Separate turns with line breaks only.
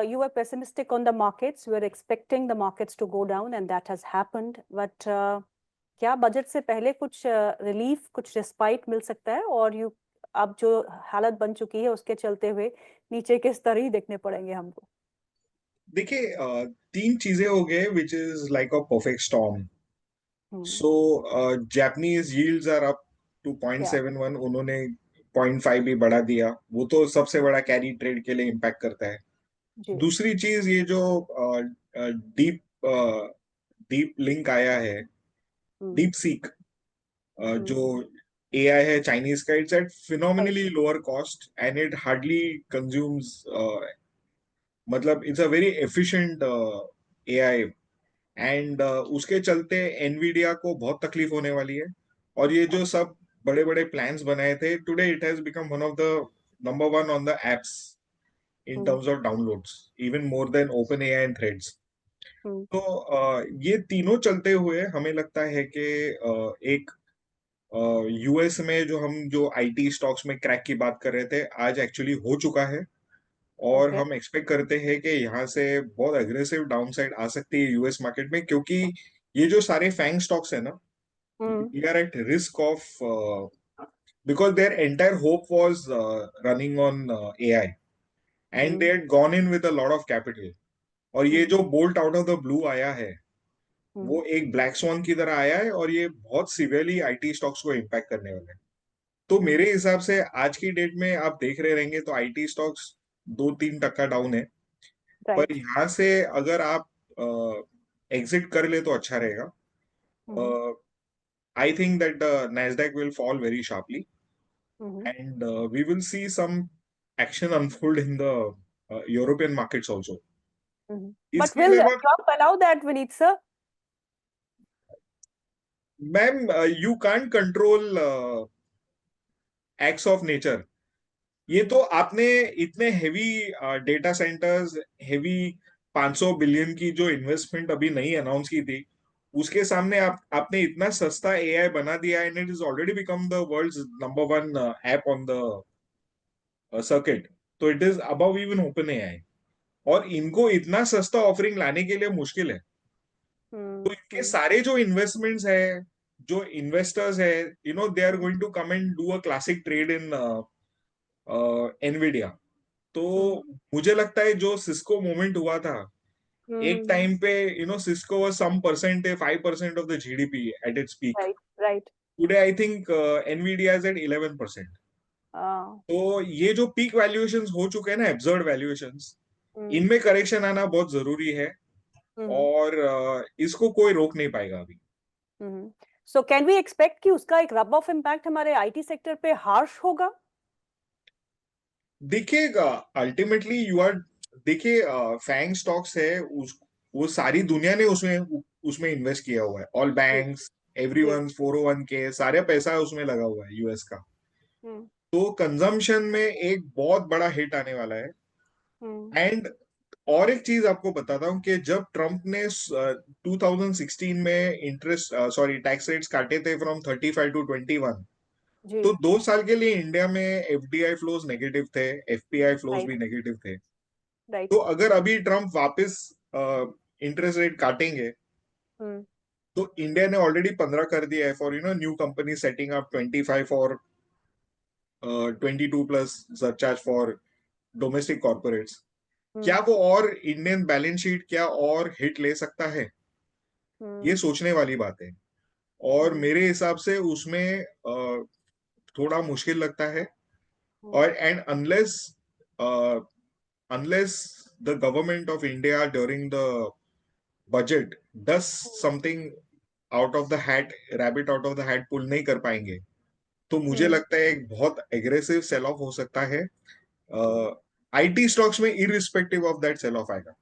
you were pessimistic on the markets. We were expecting the markets to go down, and that has happened. But क्या budget से पहले कुछ relief, कुछ respite मिल सकता है, और अब जो हालत बन चुकी है उसके चलते हुए नीचे के स्तर ही देखने पड़ेंगे हमको?
देखिए, तीन चीजें हो गए which is like a perfect storm. So Japanese yields are up to
या
0.71. उन्होंने 0.5 भी बढ़ा दिया. वो तो सबसे बड़ा कैरी ट्रेड के लिए इम्पैक्ट करता है.
जी.
दूसरी चीज, ये जो डीप डीप लिंक आया है, डीप सीक, जो एआई है चाइनीज का, it's at phenomenally lower cost and it hardly consumes, मतलब it's a very efficient AI. And उसके चलते एनवीडिया को बहुत तकलीफ होने वाली है. और ये जो सब बड़े बड़े प्लान्स बनाए थे, today it has become one of the number one on the apps in terms of downloads, even more than OpenAI and Threads. तो ये तीनों चलते हुए हमें लगता है कि एक यूएस में जो आईटी स्टॉक्स में क्रैक की बात कर रहे थे, आज एक्चुअली हो चुका है. और हम एक्सपेक्ट करते हैं कि यहाँ से बहुत अग्रेसिव डाउनसाइड आ सकती है यूएस मार्केट में, क्योंकि ये जो सारे फैंग स्टॉक्स है ना, they are at risk of, because their entire hope was running on AI and they had gone in with a lot of capital. और ये जो bolt out of the blue आया है, वो एक ब्लैक स्वान की तरह आया है, और ये बहुत सीवियरली आईटी स्टॉक्स को इम्पैक्ट करने वाला है. तो मेरे हिसाब से आज की डेट में आप देख रहे रहेंगे तो आईटी स्टॉक्स 2-3% डाउन है. पर यहाँ से अगर आप एग्जिट कर ले तो अच्छा रहेगा. I think that the Nasdaq will fall very sharply, and we will see some action unfold in the European markets also.
But
इसके
will
अलावा
Trump allow that, Vineet sir?
Ma'am, you can't control acts of nature. ये तो आपने इतने heavy data centres, heavy 500 billion की जो investment अभी नहीं अनाउंस की थी, उसके सामने आपने इतना सस्ता एआई बना दिया, and it is already become the world's number one app on the circuit. तो it is above even OpenAI. और इनको इतना सस्ता ऑफरिंग लाने के लिए मुश्किल है. तो इनके सारे जो इन्वेस्टमेंट्स है, जो इन्वेस्टर्स है, they are going to come and do a classic trade in Nvidia. तो मुझे लगता है जो सिस्को मोमेंट हुआ था एक टाइम पे, Cisco was some percent, 5% of the GDP at its peak.
Right.
Today I think Nvidia is at 11%. तो ये जो पीक वैल्यूएशंस हो चुके हैं ना, एब्सर्ड वैल्यूएशंस, इनमें करेक्शन आना बहुत जरूरी है. और इसको कोई रोक नहीं पाएगा अभी.
So can we expect कि उसका एक रब ऑफ इम्पैक्ट हमारे आईटी सेक्टर पे हार्श होगा?
देखिएगा, अल्टीमेटली यू आर, देखिए, फैंग स्टॉक्स है, वो सारी दुनिया ने उसमें उसमें इन्वेस्ट किया हुआ है. ऑल बैंक्स, एवरीवन, 401 के सारे पैसा उसमें लगा हुआ है यूएस का. तो कंजम्पशन में एक बहुत बड़ा हिट आने वाला है. एंड और एक चीज आपको बताता हूँ कि जब ट्रम्प ने 2016 में इंटरेस्ट, सॉरी, टैक्स रेट्स काटे थे फ्रॉम 35 टू 21, तो 2 साल के लिए इंडिया में एफडीआई फ्लोज नेगेटिव थे, एफपीआई फ्लोज भी नेगेटिव थे. तो अगर अभी ट्रम्प वापस इंटरेस्ट रेट काटेंगे, तो इंडिया ने ऑलरेडी 15 कर दिया है for new company setting up, 25 for 22 plus surcharge for domestic corporates. क्या वो और इंडियन बैलेंस शीट क्या और हिट ले सकता है? ये सोचने वाली बात है. और मेरे हिसाब से उसमें थोड़ा मुश्किल लगता है. और and unless the government of India during the budget does something out of the hat, rabbit out of the hat pull नहीं कर पाएंगे, तो मुझे लगता है एक बहुत एग्रेसिव सेल ऑफ हो सकता है आईटी स्टॉक्स में, irrespective of that sell off आएगा.